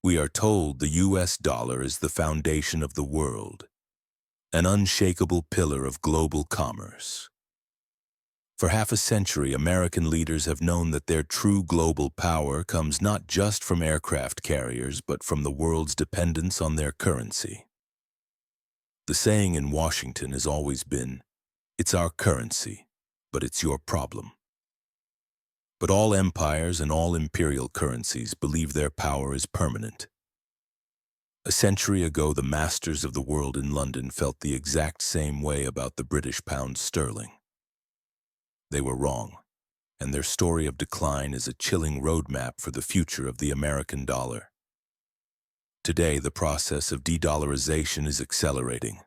We are told the US dollar is the foundation of the world, an unshakable pillar of global commerce. For half a century, American leaders have known that their true global power comes not just from aircraft carriers, but from the world's dependence on their currency. The saying in Washington has always been, "It's our currency, but it's your problem." But all empires and all imperial currencies believe their power is permanent. A century ago, the masters of the world in London felt the exact same way about the British pound sterling. They were wrong, and their story of decline is a chilling roadmap for the future of the American dollar. Today, the process of de-dollarization is accelerating.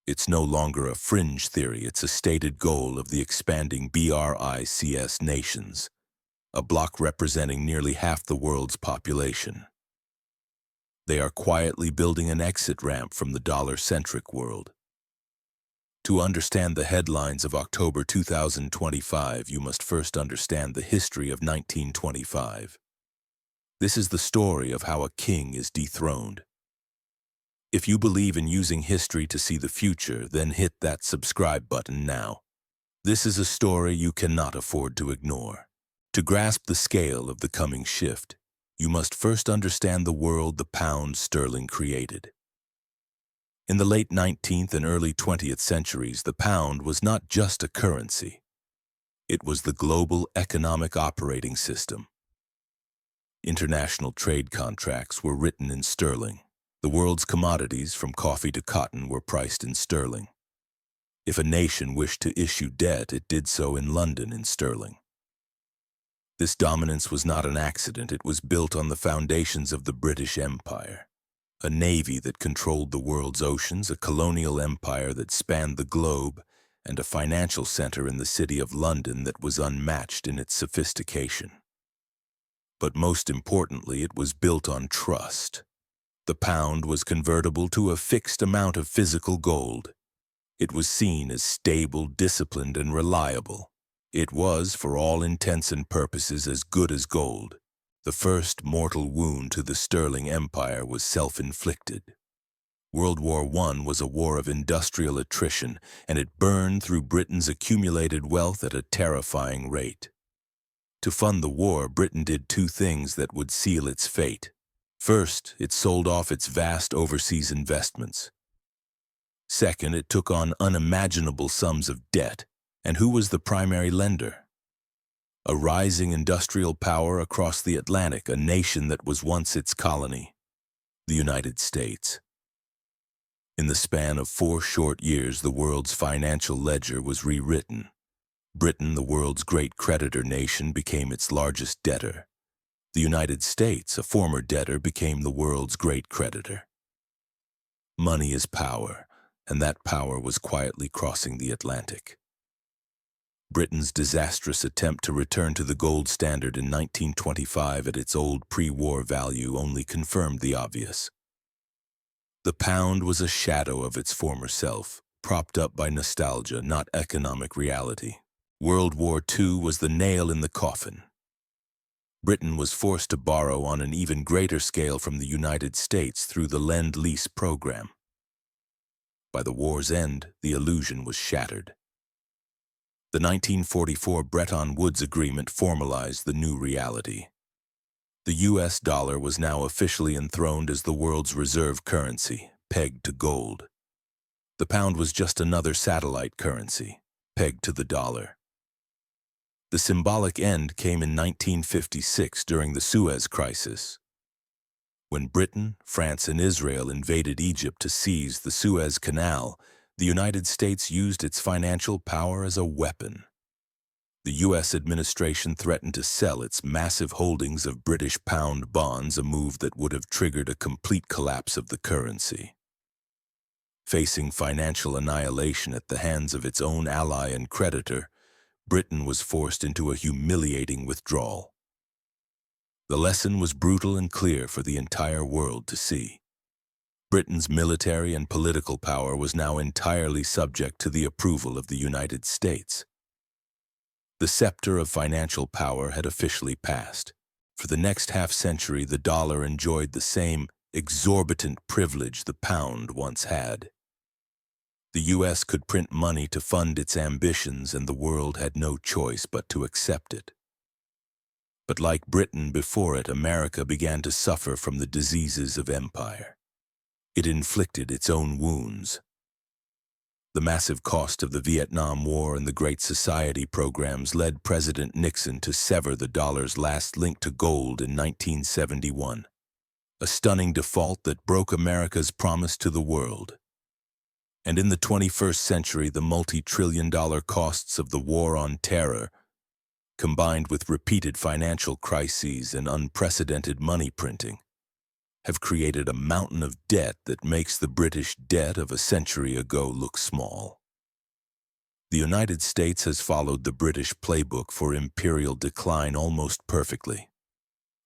It's no longer a fringe theory, it's a stated goal of the expanding BRICS nations, a bloc representing nearly half the world's population. They are quietly building an exit ramp from the dollar-centric world. To understand the headlines of October 2025, you must first understand the history of 1925. This is the story of how a king is dethroned. If you believe in using history to see the future, then hit that subscribe button now. This is a story you cannot afford to ignore. To grasp the scale of the coming shift, you must first understand the world the pound sterling created. In the late 19th and early 20th centuries, the pound was not just a currency. It was the global economic operating system. International trade contracts were written in sterling. The world's commodities, from coffee to cotton, were priced in sterling. If a nation wished to issue debt, it did so in London in sterling. This dominance was not an accident. It was built on the foundations of the British Empire, a navy that controlled the world's oceans, a colonial empire that spanned the globe, and a financial center in the city of London that was unmatched in its sophistication. But most importantly, it was built on trust. The pound was convertible to a fixed amount of physical gold. It was seen as stable, disciplined, and reliable. It was, for all intents and purposes, as good as gold. The first mortal wound to the sterling empire was self-inflicted. World War I was a war of industrial attrition, and it burned through Britain's accumulated wealth at a terrifying rate. To fund the war, Britain did two things that would seal its fate. First, it sold off its vast overseas investments. Second, it took on unimaginable sums of debt. And who was the primary lender? A rising industrial power across the Atlantic, a nation that was once its colony, the United States. In the span of 4 short years, the world's financial ledger was rewritten. Britain, the world's great creditor nation, became its largest debtor. The United States, a former debtor, became the world's great creditor. Money is power, and that power was quietly crossing the Atlantic. Britain's disastrous attempt to return to the gold standard in 1925 at its old pre-war value only confirmed the obvious. The pound was a shadow of its former self, propped up by nostalgia, not economic reality. World War II was the nail in the coffin. Britain was forced to borrow on an even greater scale from the United States through the Lend-Lease program. By the war's end, the illusion was shattered. The 1944 Bretton Woods Agreement formalized the new reality. The US dollar was now officially enthroned as the world's reserve currency, pegged to gold. The pound was just another satellite currency, pegged to the dollar. The symbolic end came in 1956 during the Suez Crisis. When Britain, France, and Israel invaded Egypt to seize the Suez Canal, the United States used its financial power as a weapon. The U.S. administration threatened to sell its massive holdings of British pound bonds, a move that would have triggered a complete collapse of the currency. Facing financial annihilation at the hands of its own ally and creditor, Britain was forced into a humiliating withdrawal. The lesson was brutal and clear for the entire world to see. Britain's military and political power was now entirely subject to the approval of the United States. The scepter of financial power had officially passed. For the next half-century, the dollar enjoyed the same exorbitant privilege the pound once had. The U.S. could print money to fund its ambitions, and the world had no choice but to accept it. But like Britain before it, America began to suffer from the diseases of empire. It inflicted its own wounds. The massive cost of the Vietnam War and the Great Society programs led President Nixon to sever the dollar's last link to gold in 1971, a stunning default that broke America's promise to the world. And in the 21st century, the multi-trillion-dollar costs of the War on Terror, combined with repeated financial crises and unprecedented money printing, have created a mountain of debt that makes the British debt of a century ago look small. The United States has followed the British playbook for imperial decline almost perfectly.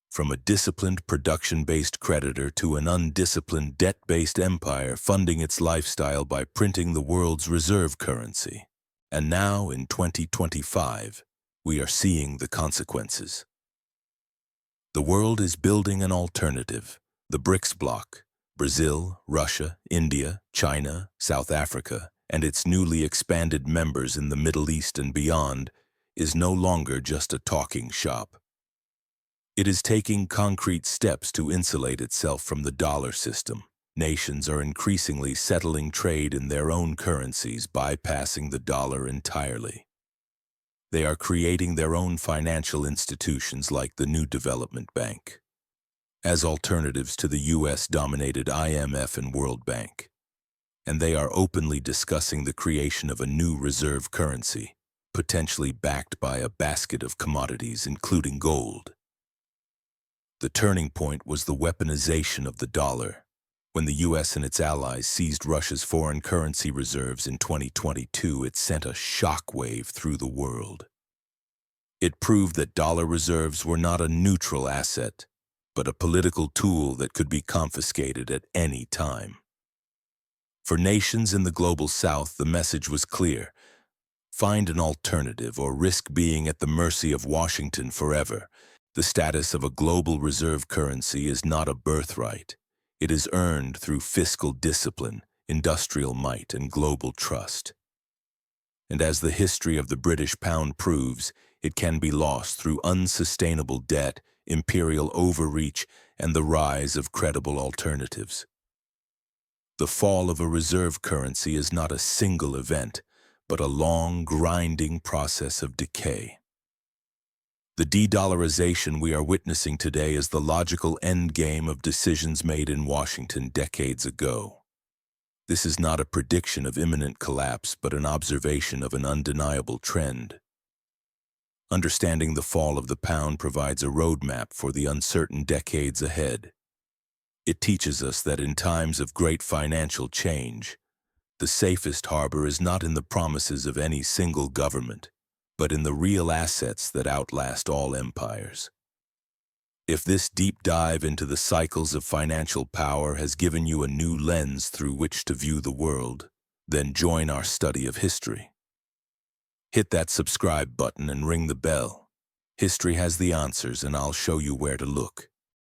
From a disciplined production-based creditor to an undisciplined debt-based empire funding its lifestyle by printing the world's reserve currency. And now, in 2025, we are seeing the consequences. The world is building an alternative. The BRICS bloc, Brazil, Russia, India, China, South Africa, and its newly expanded members in the Middle East and beyond, is no longer just a talking shop. It is taking concrete steps to insulate itself from the dollar system. Nations are increasingly settling trade in their own currencies, bypassing the dollar entirely. They are creating their own financial institutions like the New Development Bank, as alternatives to the US-dominated IMF and World Bank. And they are openly discussing the creation of a new reserve currency, potentially backed by a basket of commodities, including gold. The turning point was the weaponization of the dollar. When the US and its allies seized Russia's foreign currency reserves in 2022, it sent a shockwave through the world. It proved that dollar reserves were not a neutral asset, but a political tool that could be confiscated at any time. For nations in the global South, the message was clear. Find an alternative or risk being at the mercy of Washington forever. The status of a global reserve currency is not a birthright. It is earned through fiscal discipline, industrial might, and global trust. And as the history of the British pound proves, it can be lost through unsustainable debt, imperial overreach, and the rise of credible alternatives. The fall of a reserve currency is not a single event, but a long, grinding process of decay. The de-dollarization we are witnessing today is the logical endgame of decisions made in Washington decades ago. This is not a prediction of imminent collapse, but an observation of an undeniable trend. Understanding the fall of the pound provides a roadmap for the uncertain decades ahead. It teaches us that in times of great financial change, the safest harbor is not in the promises of any single government, but in the real assets that outlast all empires. If this deep dive into the cycles of financial power has given you a new lens through which to view the world, then join our study of history. Hit that subscribe button and ring the bell. History has the answers, and I'll show you where to look.